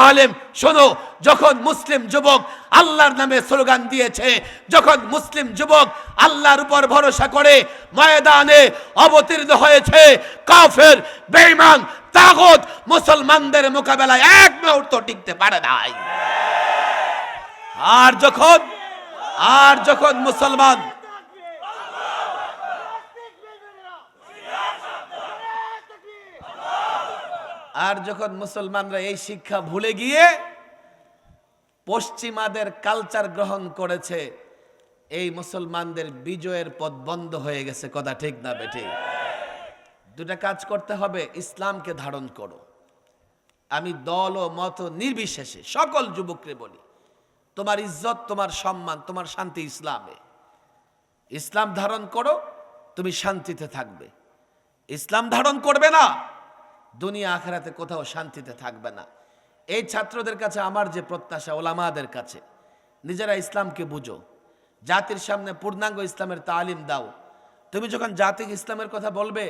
Speaker 2: আলেম, শোনো, যখন মুসলিম যুবক আল্লাহর নামে স্লোগান দিয়েছে, যখন মুসলিম যুবক আল্লাহর উপর ভরসা করে ময়দানে অবতীর্ণ হয়েছে, কাফের, বেঈমান, তাগুত মুসলমানদের মোকাবেলায় এক মুহূর্ত টিকতে পারে নাই। আর যখন মুসলমান মুসলমানরা এই শিক্ষা ভুলে গিয়ে পশ্চিমাদের কালচার গ্রহণ করেছে, এই মুসলমানদের বিজয়ের পথ বন্ধ হয়ে গেছে। কথা ঠিক না বেঠিক? দুটা কাজ করতে হবে। ইসলামকে ধারণ করো। আমি দল ও মত নির্বিশেষে সকল যুবককে বলি, তোমার ইজ্জত, তোমার সম্মান, তোমার শান্তি ইসলামে। ইসলাম ধারণ করো, তুমি শান্তিতে থাকবে। ইসলাম ধারণ করবে না, দুনিয়া আখিরাতে কোথাও শান্তিতে থাকবে না। এই ছাত্রদের কাছে আমার যে প্রত্যাশা, ওলামাদের কাছে, নিজেরা ইসলামকে বুঝো, জাতির সামনে পূর্ণাঙ্গ ইসলামের তালিম দাও। তুমি যখন জাতিক ইসলামের কথা বলবে,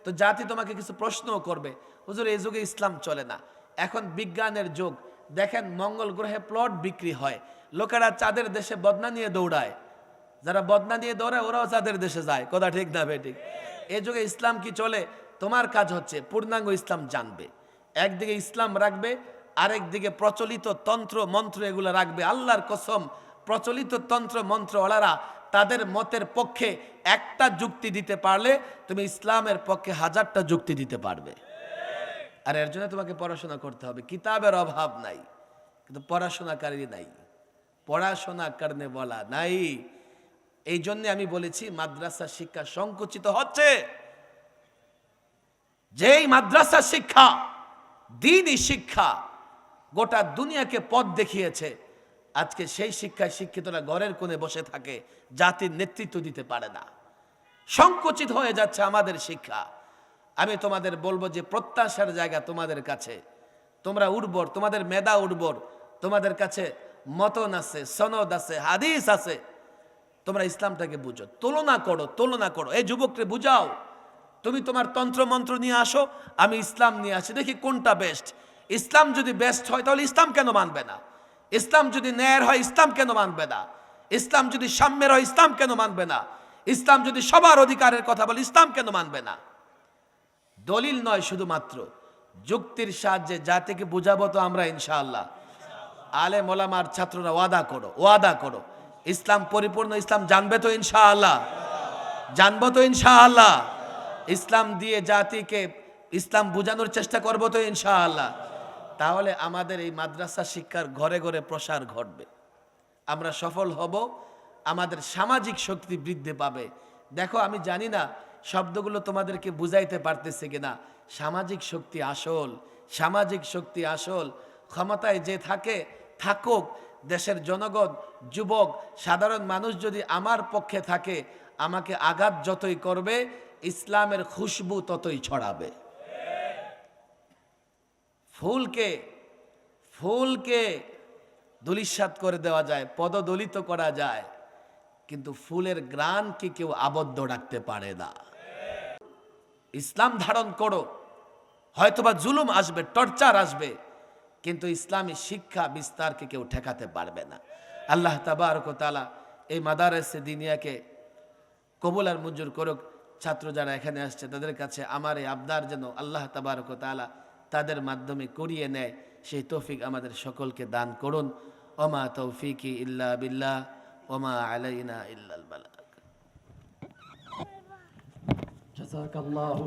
Speaker 2: তো জাতি তোমাকে কিছু প্রশ্নও করবে, হুজুর এই যুগে ইসলাম চলে না। এখন বিজ্ঞানের যুগ, দেখেন মঙ্গল গ্রহে প্লট বিক্রি হয়, লোকেরা চাঁদের দেশে বদনা নিয়ে দৌড়ায়। যারা বদনা নিয়ে দৌড়ায় ওরাও চাঁদের দেশে যায়। কথা ঠিক না বেঠিক? এই যুগে ইসলাম কি চলে? তোমার কাজ হচ্ছে পূর্ণাঙ্গ ইসলাম জানবে, একদিকে ইসলাম রাখবে, আরেক দিকে প্রচলিত তন্ত্র মন্ত্র এগুলো রাখবে। আল্লাহর কসম, প্রচলিত তন্ত্র মন্ত্র ওলারা তাদের মতের পক্ষে একটা যুক্তি দিতে পারলে তুমি ইসলামের পক্ষে 1000টা যুক্তি দিতে পারবে। আর এর জন্য তোমাকে পড়াশোনা করতে হবে। কিতাবের অভাব নাই, কিন্তু পড়াশোনাকারী নাই। পড়াশোনা করনে বলা নাই। এই জন্য আমি বলেছি মাদ্রাসা শিক্ষা সংকুচিত হচ্ছে। যেই মাদ্রাসা শিক্ষা, দ্বীনি শিক্ষা, গোটা দুনিয়াকে পথ দেখিয়েছে। আজকে সেই শিক্ষায় শিক্ষিতরা ঘরের কোণে বসে থাকে, জাতির নেতৃত্ব দিতে পারে না। সংকুচিত হয়ে যাচ্ছে আমাদের শিক্ষা। আমি তোমাদের বলবো যে প্রত্যাশার জায়গা তোমাদের কাছে, তোমরা উর্বর, তোমাদের মেধা উর্বর, তোমাদের কাছে মতন আছে, সনদ আছে, হাদিস আছে, তোমরা ইসলামটাকে বুঝো, তুলনা করো, তুলনা করো। এই যুবককে বুঝাও, তুমি তোমার তন্ত্র মন্ত্র নিয়ে আসো, আমি ইসলাম নিয়ে আসি, দেখি কোনটা বেস্ট। ইসলাম যদি বেস্ট হয় তাহলে ইসলাম কেন মানবে না? ইসলাম যদি ন্যায়ের হয় ইসলাম কেন মানবে না? ইসলাম যদি সাম্যের হয় ইসলাম কেন মানবে না? ইসলাম যদি সবার অধিকারের কথা বলে ইসলাম কেন মানবে না? দলিল নয়, শুধুমাত্র যুক্তির সাহায্যে জাতিকে বুঝাবো তো আমরা ইনশাআল্লাহ। আলেম ওলামার ছাত্ররা ওয়াদা করো, ওয়াদা করো, ইসলাম পরিপূর্ণ ইসলাম জানবে তো ইনশাআল্লাহ, জানবো তো ইনশাআল্লাহ। ইসলাম দিয়ে জাতিকে ইসলাম বোঝানোর চেষ্টা করবো তো ইনশাআল্লাহ। তাহলে আমাদের এই মাদ্রাসা শিক্ষার ঘরে ঘরে প্রসার ঘটবে, আমরা সফল হব, আমাদের সামাজিক শক্তি বৃদ্ধি পাবে। দেখো, আমি জানি না শব্দগুলো তোমাদেরকে বুঝাইতে পারতেছে কিনা। সামাজিক শক্তি আসল, সামাজিক শক্তি আসল। ক্ষমতায় যে থাকে থাকুক, দেশের জনগণ, যুবক, সাধারণ মানুষ যদি আমার পক্ষে থাকে, আমাকে আঘাত যতই করবে ইসলামের খুশবু ততই ছড়াবে। ফুলকে ফুলকে ধূলিসাৎ করে দেওয়া যায়, পদদলিত করা যায়, কিন্তু ফুলের ঘ্রাণকে কেউ আবদ্ধ রাখতে পারে না। ইসলাম ধারণ করো, হয়তোবা জুলুম আসবে, টর্চার আসবে, কিন্তু ইসলামী শিক্ষা বিস্তারকে কেউ ঠেকাতে পারবে না। আল্লাহ তাবারক ওয়া তাআলা এই মাদারেসে দিনিয়াকে কবুল আর মঞ্জুর করুক। ছাত্র যারা এখানে আসছে তাদের কাছে আমার এই আবদার যেন আল্লাহ তাবারক ওয়া তাআলা তাদের মাধ্যমে করিয়ে নেয়, সেই তৌফিক আমাদের সকলকে দান করুন। ওমা তৌফিকি ইল্লা বিল্লাহ ওমা আলাইনা ইল্লাল বালাগ।
Speaker 3: জাযাকাল্লাহু